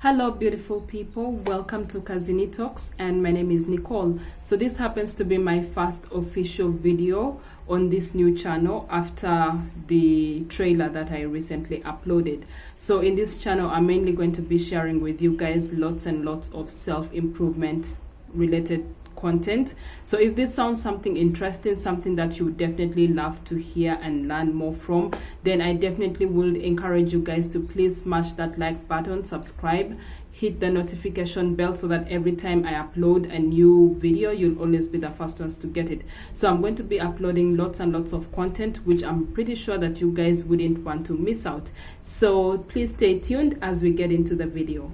Hello beautiful people, welcome to Kazini Talks, and my name is Nicole. So this happens to be my first official video on this new channel after the trailer that I recently uploaded. So in this channel I'm mainly going to be sharing with you guys lots and lots of self-improvement related content. So if this sounds something interesting, something that you would definitely love to hear and learn more from, then I definitely would encourage you guys to please smash that like button, subscribe, hit the notification bell so that every time I upload a new video, you'll always be the first ones to get it. So I'm going to be uploading lots and lots of content, which I'm pretty sure that you guys wouldn't want to miss out. So please stay tuned as we get into the video.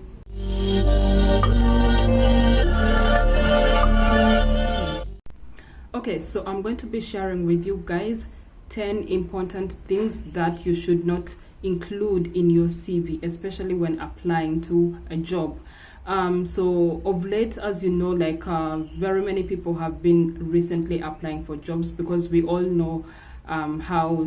Okay, so I'm going to be sharing with you guys 10 important things that you should not include in your CV, especially when applying to a job. So of late, as you know, very many people have been recently applying for jobs because we all know how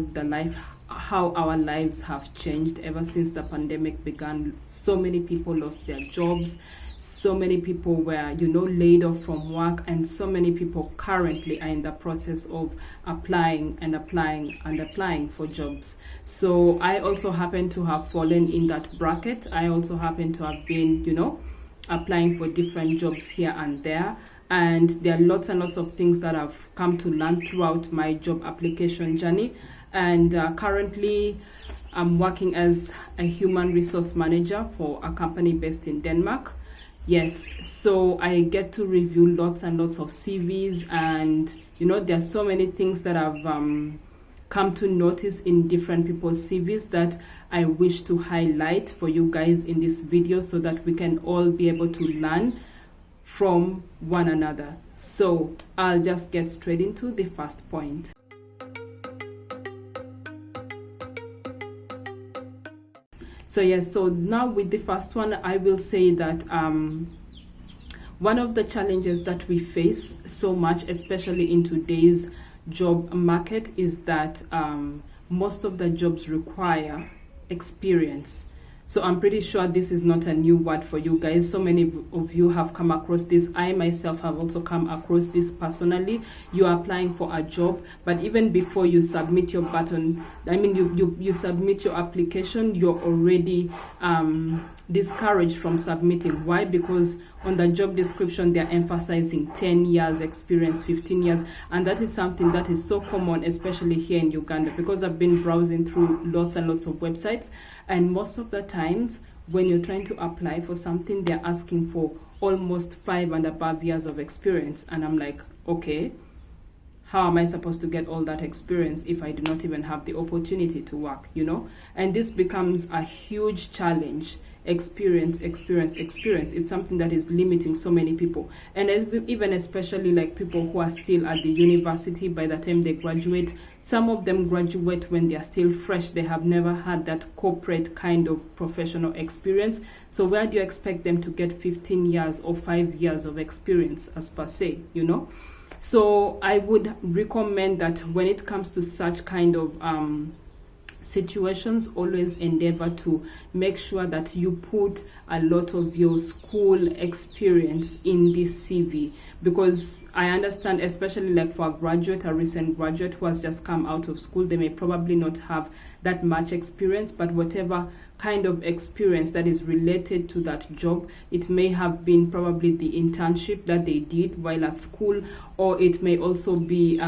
our lives have changed ever since the pandemic began. So many people lost their jobs. So many people were, laid off from work, and so many people currently are in the process of applying for jobs. So I also happen to have fallen in that bracket. I also happen to have been, applying for different jobs here and there. And there are lots and lots of things that I've come to learn throughout my job application journey. And currently, I'm working as a human resource manager for a company based in Denmark. Yes, so I get to review lots and lots of CVs, and there's so many things that I've come to notice in different people's CVs that I wish to highlight for you guys in this video so that we can all be able to learn from one another. So I'll just get straight into the first point. So yes, so now with the first one, I will say that one of the challenges that we face so much, especially in today's job market, is that most of the jobs require experience. So I'm pretty sure this is not a new word for you guys. So many of you have come across this. I myself have also come across this personally. You are applying for a job, but even before you submit your you submit your application, you're already discouraged from submitting. Why? Because on the job description, they're emphasizing 10 years experience, 15 years. And that is something that is so common, especially here in Uganda, because I've been browsing through lots and lots of websites. And most of the times, when you're trying to apply for something, they're asking for almost 5 and above years of experience. And I'm like, okay, how am I supposed to get all that experience if I do not even have the opportunity to work, And this becomes a huge challenge. Experience. It's something that is limiting so many people, and even especially people who are still at the university. By the time they graduate, some of them graduate when they are still fresh. They have never had that corporate kind of professional experience. So where do you expect them to get 15 years or 5 years of experience as per se, So I would recommend that when it comes to such kind of situations, always endeavor to make sure that you put a lot of your school experience in this CV, because I understand, especially for a recent graduate who has just come out of school, they may probably not have that much experience, but whatever kind of experience that is related to that job, it may have been probably the internship that they did while at school, or it may also be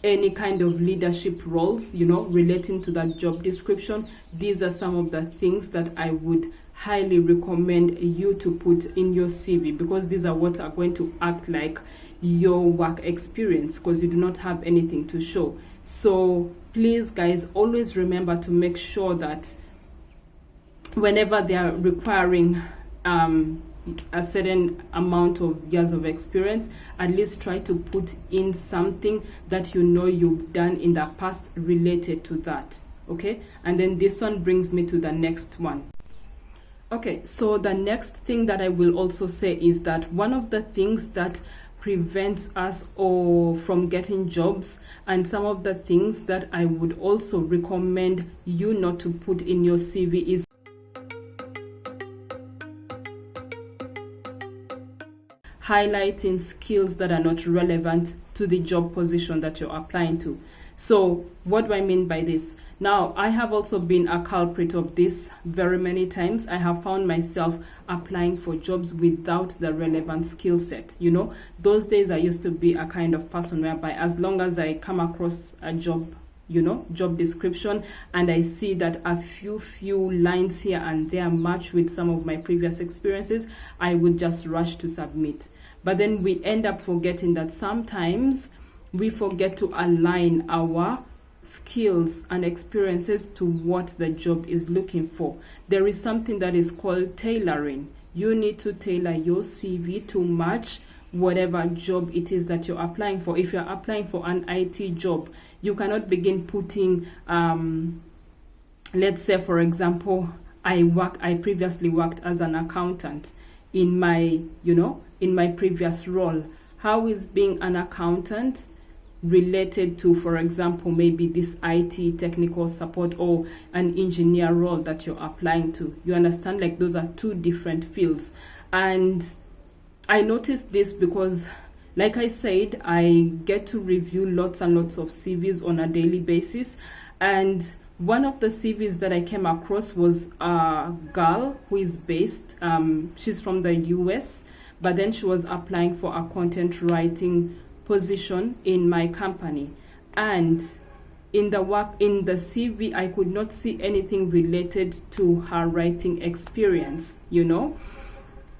any kind of leadership roles, relating to that job description. These are some of the things that I would highly recommend you to put in your CV, because these are what are going to act like your work experience, because you do not have anything to show. So please, guys, always remember to make sure that whenever they are requiring a certain amount of years of experience, at least try to put in something that you've done in the past related to that. Okay, and then this one brings me to the next one. Okay, so the next thing that I will also say is that one of the things that prevents us or from getting jobs, and some of the things that I would also recommend you not to put in your CV is highlighting skills that are not relevant to the job position that you're applying to. So what do I mean by this? Now, I have also been a culprit of this very many times. I have found myself applying for jobs without the relevant skill set. You know, those days I used to be a kind of person whereby as long as I come across a job, you know, job description, and I see that a few lines here and there match with some of my previous experiences, I would just rush to submit. But then we end up forgetting that sometimes we forget to align our skills and experiences to what the job is looking for. There is something that is called tailoring. You need to tailor your CV to match whatever job it is that you're applying for. If you're applying for an IT job, you cannot begin putting let's say, for example, I previously worked as an accountant in my, you know, in my previous role. How is being an accountant related to, for example, maybe this IT technical support or an engineer role that you're applying to? You understand? Like, those are two different fields. And I noticed this because, like I said, I get to review lots and lots of CVs on a daily basis. And one of the CVs that I came across was a girl who is based, she's from the US, but then she was applying for a content writing position in my company. And in the CV, I could not see anything related to her writing experience, you know.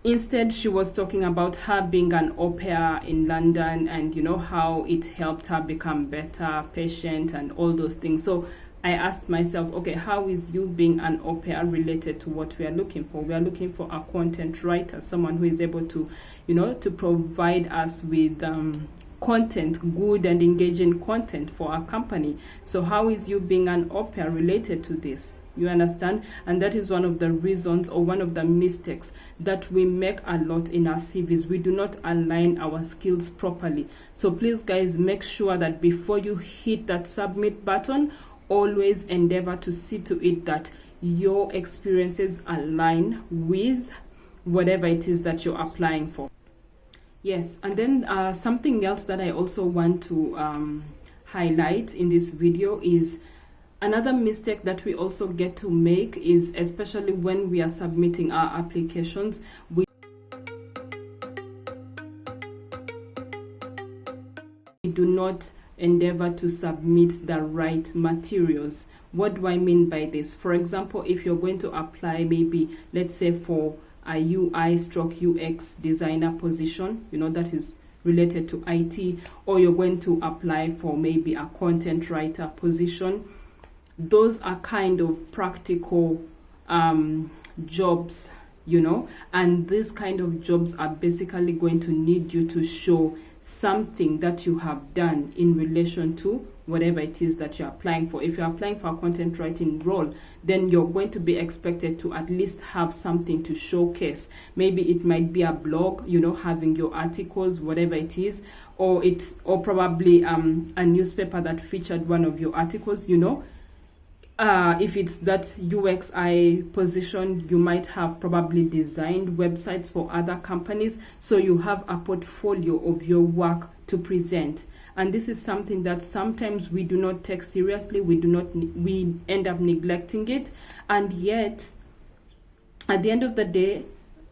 Instead, she was talking about her being an au pair in London and, you know, how it helped her become better, patient, and all those things. So I asked myself, okay, how is you being an au pair related to what we are looking for? We are looking for a content writer, someone who is able to, you know, to provide us with content, good and engaging content for our company. So how is you being an au pair related to this? You understand? And that is one of the reasons, or one of the mistakes that we make a lot in our CVs. We do not align our skills properly. So please, guys, make sure that before you hit that submit button, always endeavor to see to it that your experiences align with whatever it is that you're applying for. Yes, and then something else that I also want to highlight in this video is another mistake that we also get to make is, especially when we are submitting our applications, we do not endeavor to submit the right materials. What do I mean by this? For example, if you're going to apply, maybe let's say for a UI/UX designer position, you know, that is related to IT, or you're going to apply for maybe a content writer position, those are kind of practical jobs, you know, and these kind of jobs are basically going to need you to show something that you have done in relation to whatever it is that you're applying for. If you're applying for a content writing role, then you're going to be expected to at least have something to showcase. Maybe it might be a blog, you know, having your articles, whatever it is, or probably a newspaper that featured one of your articles, you know. If it's that UXI position, you might have probably designed websites for other companies, so you have a portfolio of your work to present. And this is something that sometimes we do not take seriously. We end up neglecting it. And yet, at the end of the day,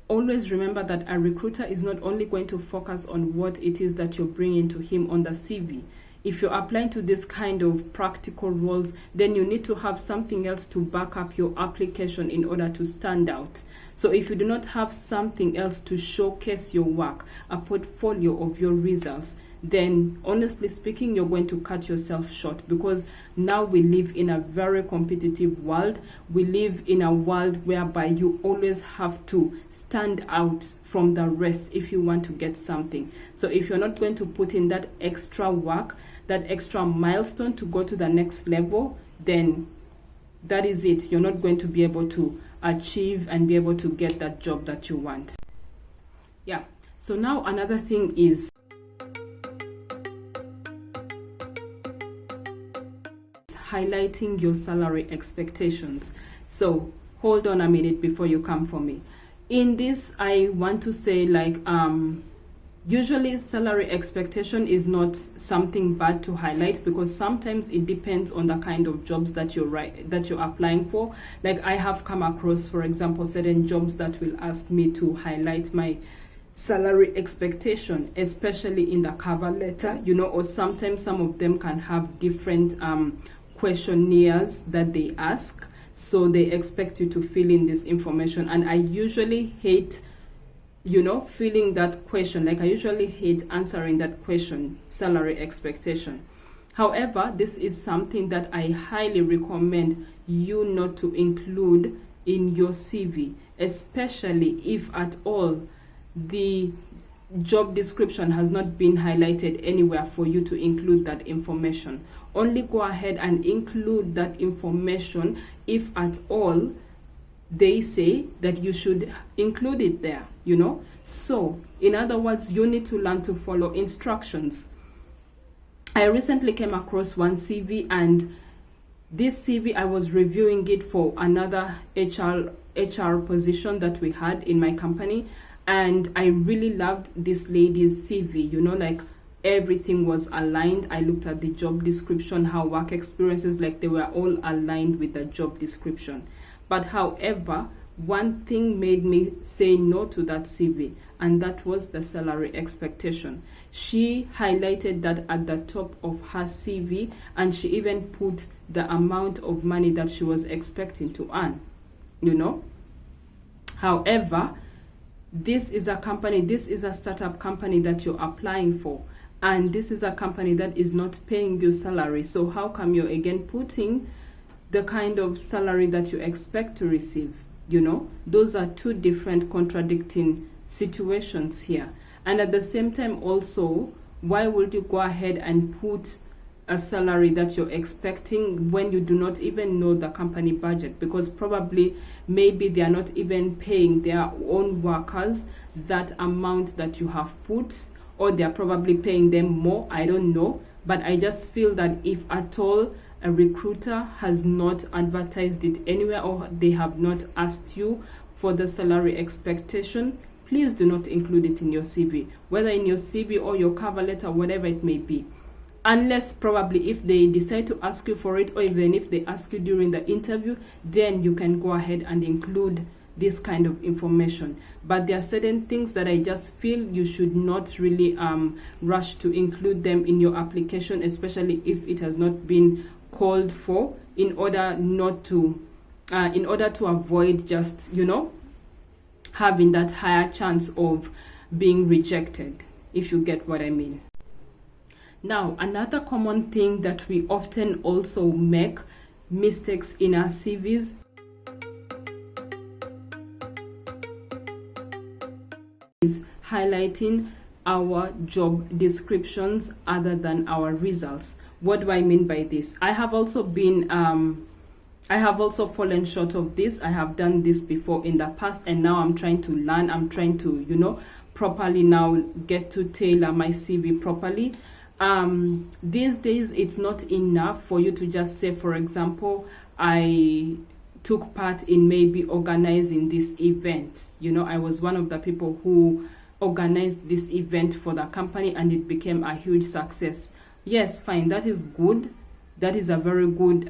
always remember that a recruiter is not only going to focus on what it is that you're bringing to him on the CV. If you're applying to this kind of practical roles, then you need to have something else to back up your application in order to stand out. So if you do not have something else to showcase your work, a portfolio of your results, then honestly speaking, you're going to cut yourself short, because now we live in a very competitive world. We live in a world whereby you always have to stand out from the rest if you want to get something. So if you're not going to put in that extra work, that extra milestone to go to the next level, then that is it. You're not going to be able to achieve and be able to get that job that you want. Yeah. So now another thing is highlighting your salary expectations. So hold on a minute before you come for me. In this, I want to say, like, Usually salary expectation is not something bad to highlight, because sometimes it depends on the kind of jobs that you're applying for. Like I have come across, for example, certain jobs that will ask me to highlight my salary expectation, especially in the cover letter, or sometimes some of them can have different questionnaires that they ask, so they expect you to fill in this information. And I usually hate filling that question. Like I usually hate answering that question, salary expectation. However, this is something that I highly recommend you not to include in your CV, especially if at all the job description has not been highlighted anywhere for you to include that information. Only go ahead and include that information if at all they say that you should include it there, So, in other words, you need to learn to follow instructions. I recently came across one CV, and this CV, I was reviewing it for another HR position that we had in my company, and I really loved this lady's CV, like everything was aligned. I looked at the job description, her work experiences, like they were all aligned with the job description. But however, one thing made me say no to that CV, and that was the salary expectation. She highlighted that at the top of her CV, and she even put the amount of money that she was expecting to earn, However, this is a startup company that you're applying for, and this is a company that is not paying you salary. So how come you're again putting the kind of salary that you expect to receive? Those are two different contradicting situations here. And at the same time also, why would you go ahead and put a salary that you're expecting when you do not even know the company budget? Because probably maybe they are not even paying their own workers that amount that you have put, or they are probably paying them more. I don't know, but I just feel that if at all a recruiter has not advertised it anywhere, or they have not asked you for the salary expectation, please do not include it in your CV, whether in your CV or your cover letter, whatever it may be. Unless probably if they decide to ask you for it, or even if they ask you during the interview, then you can go ahead and include this kind of information. But there are certain things that I just feel you should not really rush to include them in your application, especially if it has not been called for, in order to avoid just having that higher chance of being rejected, if you get what I mean. Now, another common thing that we often also make mistakes in our CVs is highlighting our job descriptions other than our results. What do I mean by this? I have also fallen short of this. I have done this before in the past, and now I'm trying to learn. I'm trying to, properly now get to tailor my CV properly. These days, it's not enough for you to just say, for example, I took part in maybe organizing this event. I was one of the people who organized this event for the company, and it became a huge success. Yes, fine, that is good. That is a very good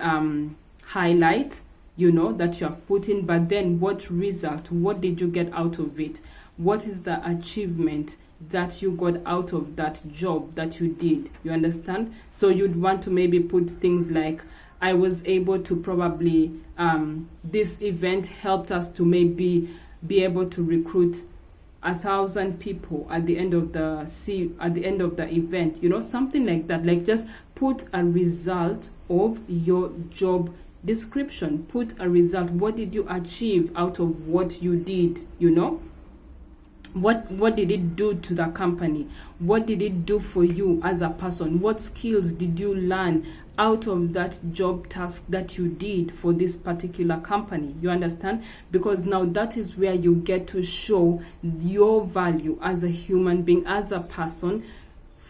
highlight, that you have put in. But then what result? What did you get out of it? What is the achievement that you got out of that job that you did? You understand? So you'd want to maybe put things like, I was able to probably, this event helped us to maybe be able to recruit 1,000 people at the end of the event, something like that. Like, just put a result of your job description. Put a result. What did you achieve out of what you did? What did it do to the company? What did it do for you as a person? What skills did you learn out of that job task that you did for this particular company? You understand? Because now that is where you get to show your value as a human being, as a person,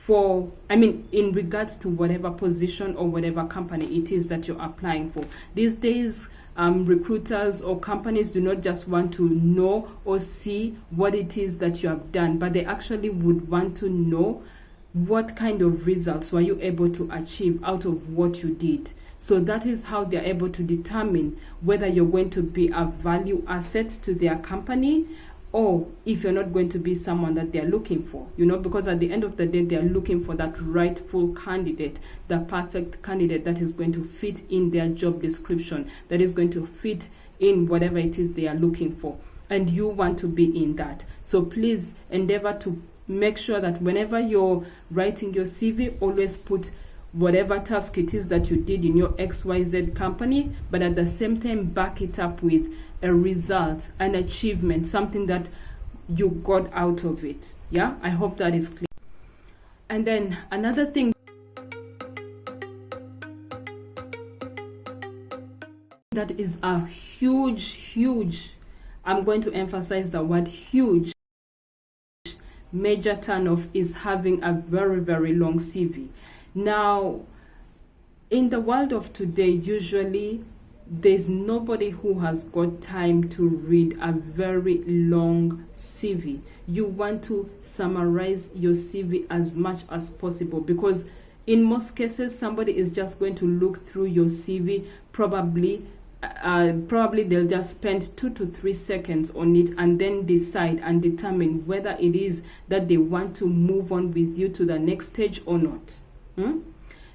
in regards to whatever position or whatever company it is that you're applying for. These days, recruiters or companies do not just want to know or see what it is that you have done, but they actually would want to know what kind of results were you able to achieve out of what you did. So that is how they're able to determine whether you're going to be a value asset to their company, or if you're not going to be someone that they're looking for, because at the end of the day, they're looking for that rightful candidate, the perfect candidate that is going to fit in their job description, that is going to fit in whatever it is they are looking for. And you want to be in that. So please endeavor to make sure that whenever you're writing your CV, always put whatever task it is that you did in your XYZ company, but at the same time, back it up with a result, an achievement, something that you got out of it. Yeah, I hope that is clear. And then another thing that is a huge, I'm going to emphasize the word huge, major turnoff is having a very long CV. Now, in the world of today, usually there's nobody who has got time to read a very long CV. You want to summarize your CV as much as possible, because in most cases, somebody is just going to look through your CV. Probably they'll just spend 2 to 3 seconds on it and then decide and determine whether it is that they want to move on with you to the next stage or not.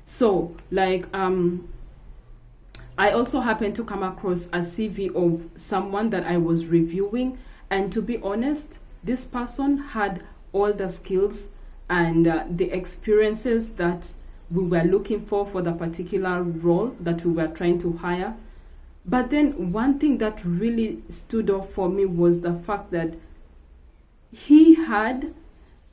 So, like, I also happened to come across a CV of someone that I was reviewing, and to be honest, this person had all the skills and the experiences that we were looking for the particular role that we were trying to hire. But then one thing that really stood out for me was the fact that he had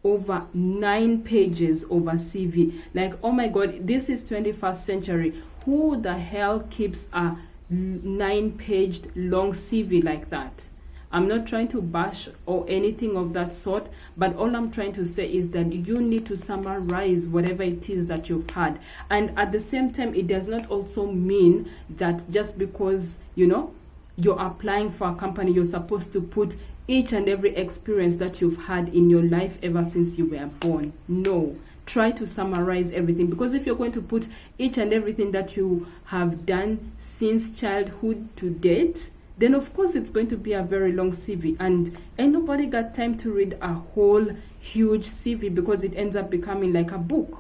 over 9 pages of a CV. Like, oh my God, this is 21st century. Who the hell keeps a 9-paged long CV like that? I'm not trying to bash or anything of that sort, but all I'm trying to say is that you need to summarize whatever it is that you've had. And at the same time, it does not also mean that just because, you're applying for a company, you're supposed to put each and every experience that you've had in your life ever since you were born. No. Try to summarize everything, because if you're going to put each and everything that you have done since childhood to date, then of course it's going to be a very long CV, and ain't nobody got time to read a whole huge CV, because it ends up becoming like a book,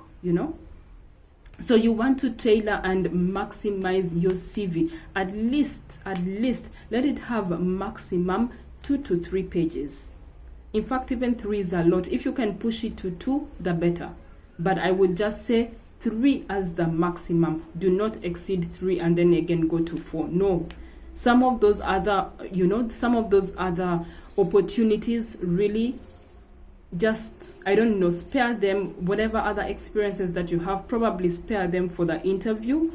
So you want to tailor and maximize your CV. At least let it have maximum 2 to 3 pages. In fact, even 3 is a lot. If you can push it to 2, the better. But I would just say 3 as the maximum. Do not exceed 3 and then again go to 4. No. Some of those other opportunities, really just, spare them. Whatever other experiences that you have, probably spare them for the interview,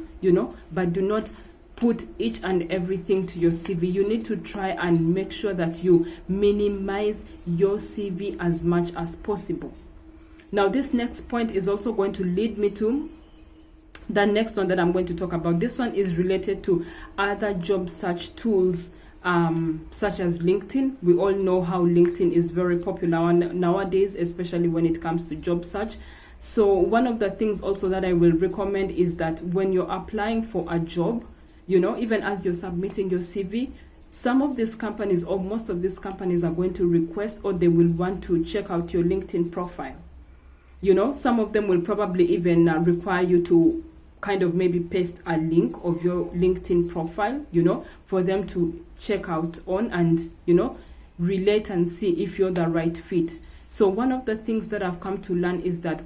but do not put each and everything to your CV. You need to try and make sure that you minimize your CV as much as possible. Now, this next point is also going to lead me to the next one that I'm going to talk about. This one is related to other job search tools, such as LinkedIn. We all know how LinkedIn is very popular nowadays, especially when it comes to job search. So one of the things also that I will recommend is that when you're applying for a job, even as you're submitting your CV, some of these companies, or most of these companies, are going to request, or they will want to check out your LinkedIn profile. Some of them will probably even require you to kind of maybe paste a link of your LinkedIn profile, for them to check out on and, relate and see if you're the right fit. So one of the things that I've come to learn is that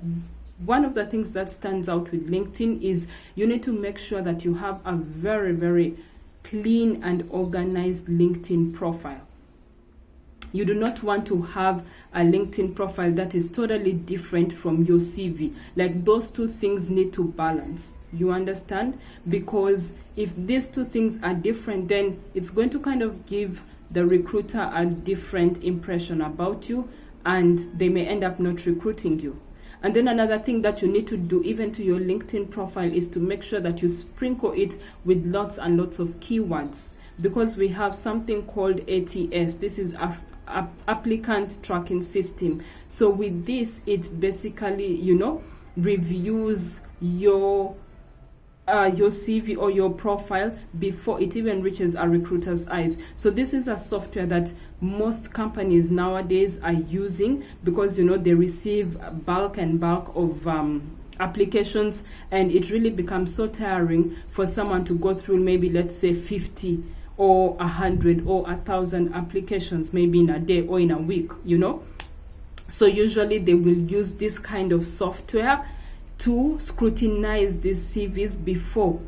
one of the things that stands out with LinkedIn is you need to make sure that you have a very, very clean and organized LinkedIn profile. You do not want to have a LinkedIn profile that is totally different from your CV. Like, those two things need to balance. You understand? Because if these two things are different, then it's going to kind of give the recruiter a different impression about you, and they may end up not recruiting you. And then another thing that you need to do even to your LinkedIn profile is to make sure that you sprinkle it with lots and lots of keywords, because we have something called ATS. This is applicant tracking system. So with this, it basically, reviews your CV or your profile before it even reaches a recruiter's eyes. So this is a software that most companies nowadays are using, because they receive bulk of applications, and it really becomes so tiring for someone to go through maybe, let's say, 50 or 100 or 1,000 applications maybe in a day or in a week. So usually they will use this kind of software to scrutinize these CVs before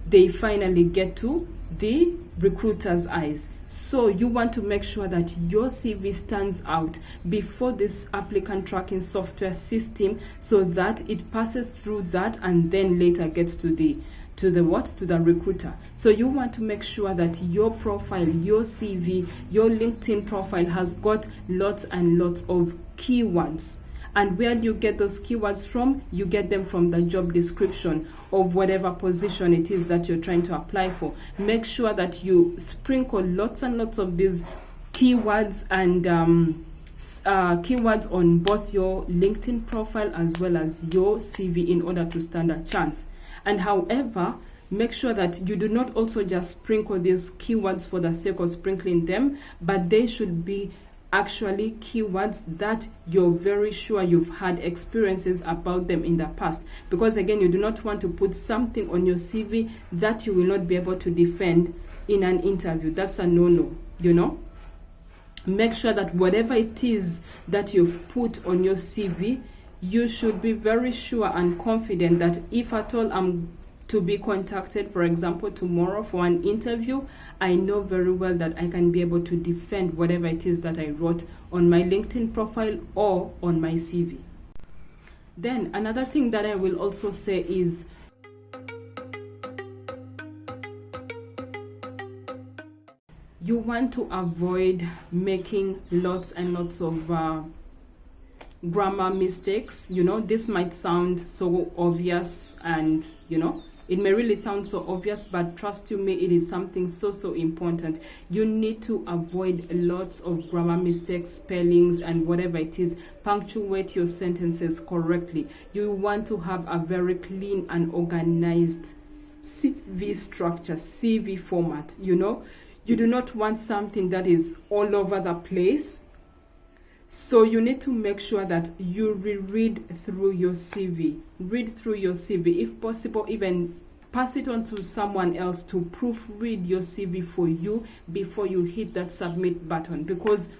they finally get to the recruiter's eyes. So you want to make sure that your CV stands out before this applicant tracking software system, so that it passes through that and then later gets to the recruiter. So you want to make sure that your profile, your CV, your LinkedIn profile has got lots and lots of keywords. And where do you get those keywords from? You get them from the job description of whatever position it is that you're trying to apply for. Make sure that you sprinkle lots and lots of these keywords and keywords on both your LinkedIn profile as well as your CV in order to stand a chance. And however, make sure that you do not also just sprinkle these keywords for the sake of sprinkling them, but they should be actually keywords that you're very sure you've had experiences about them in the past. Because again, you do not want to put something on your CV that you will not be able to defend in an interview. That's a no-no, Make sure that whatever it is that you've put on your CV, you should be very sure and confident that if at all I'm to be contacted, for example, tomorrow for an interview, I know very well that I can be able to defend whatever it is that I wrote on my LinkedIn profile or on my CV. Then another thing that I will also say is you want to avoid making lots and lots of grammar mistakes. This might sound so obvious, and it may really sound so obvious, but trust you me, it is something so important. You need to avoid lots of grammar mistakes, spellings, and whatever it is. Punctuate your sentences correctly. You want to have a very clean and organized CV structure, CV format. You do not want something that is all over the place. So you need to make sure that you reread through your CV. Read through your CV. If possible, even pass it on to someone else to proofread your CV for you before you hit that submit button. Because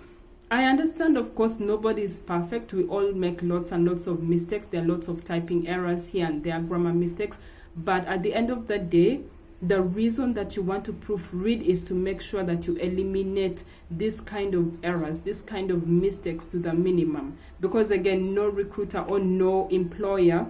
I understand, of course, nobody is perfect. We all make lots and lots of mistakes. There are lots of typing errors here and there, grammar mistakes. But at the end of the day, the reason that you want to proofread is to make sure that you eliminate this kind of errors, this kind of mistakes to the minimum. Because again, no recruiter or no employer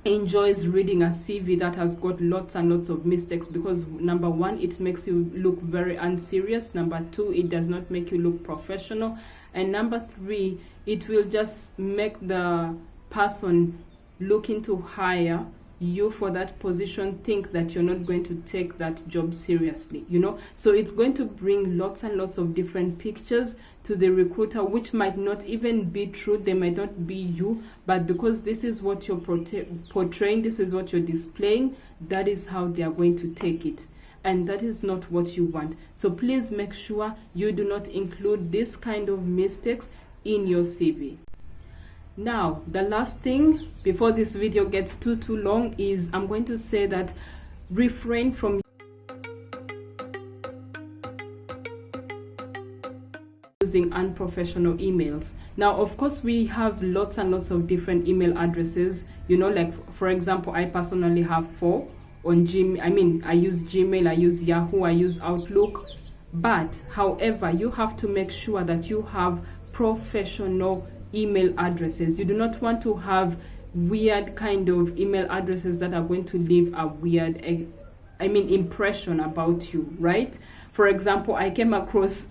enjoys reading a CV that has got lots and lots of mistakes, because number one, it makes you look very unserious. Number two, it does not make you look professional. And number three, it will just make the person looking to hire you for that position think that you're not going to take that job seriously. So it's going to bring lots and lots of different pictures to the recruiter, which might not even be true. They might not be you, but because this is what you're portraying, this is what you're displaying, that is how they are going to take it, and that is not what you want. So please make sure you do not include this kind of mistakes in your CV. Now, the last thing before this video gets too long is I'm going to say that refrain from using unprofessional emails. Now, of course, we have lots and lots of different email addresses. Like for example, I personally have 4 on Gmail. I use Gmail, I use Yahoo, I use Outlook. But however, you have to make sure that you have professional email addresses. You do not want to have weird kind of email addresses that are going to leave a weird impression about you, right? For example, I came across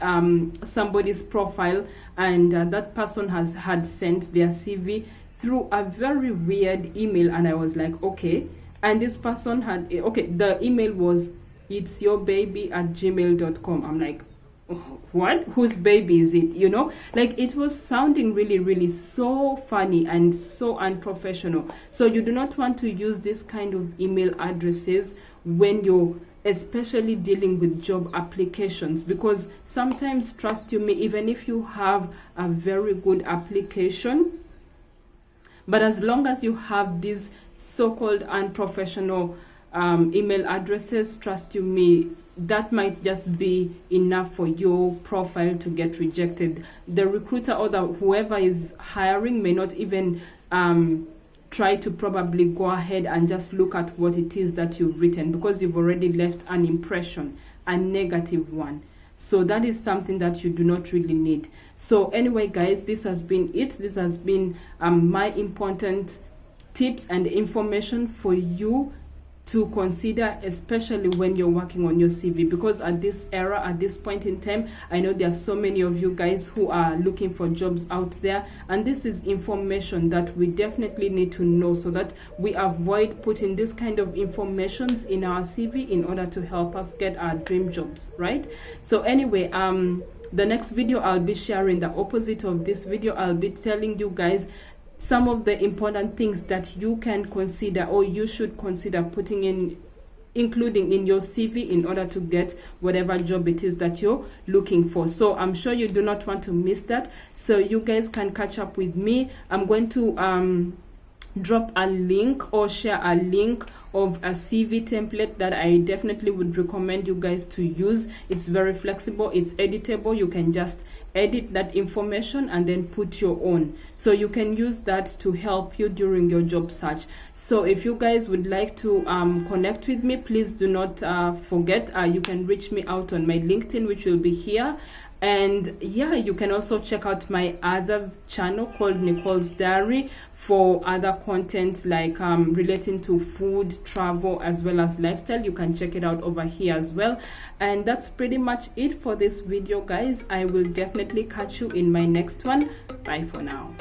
somebody's profile, and that person had sent their CV through a very weird email, and I was like, okay. And this person had, okay, the email was itsyourbaby@gmail.com. I'm like, what? Whose baby is it? You know, like it was sounding really, really so funny and so unprofessional. So you do not want to use this kind of email addresses when you're especially dealing with job applications, because sometimes, trust you me, even if you have a very good application, but as long as you have these so-called unprofessional email addresses, trust you me, that might just be enough for your profile to get rejected. The recruiter or whoever is hiring may not even try to probably go ahead and just look at what it is that you've written, because you've already left an impression, a negative one. So that is something that you do not really need. So anyway, guys, this has been it. This has been my important tips and information for you to consider, especially when you're working on your CV, because at this era, at this point in time, I know there are so many of you guys who are looking for jobs out there, and this is information that we definitely need to know so that we avoid putting this kind of informations in our CV in order to help us get our dream jobs, right? So anyway, the next video I'll be sharing the opposite of this video. I'll be telling you guys some of the important things that you can consider, or you should consider putting in, including in your CV, in order to get whatever job it is that you're looking for. So I'm sure you do not want to miss that. So you guys can catch up with me. I'm going to drop a link or share a link of a CV template that I definitely would recommend you guys to use. It's very flexible, it's editable. You can just edit that information and then put your own, so you can use that to help you during your job search. So if you guys would like to connect with me, please do not forget, you can reach me out on my LinkedIn, which will be here. And yeah, you can also check out my other channel called Nicole's Diary for other content like relating to food, travel, as well as lifestyle. You can check it out over here as well. And that's pretty much it for this video, guys. I will definitely catch you in my next one. Bye for now.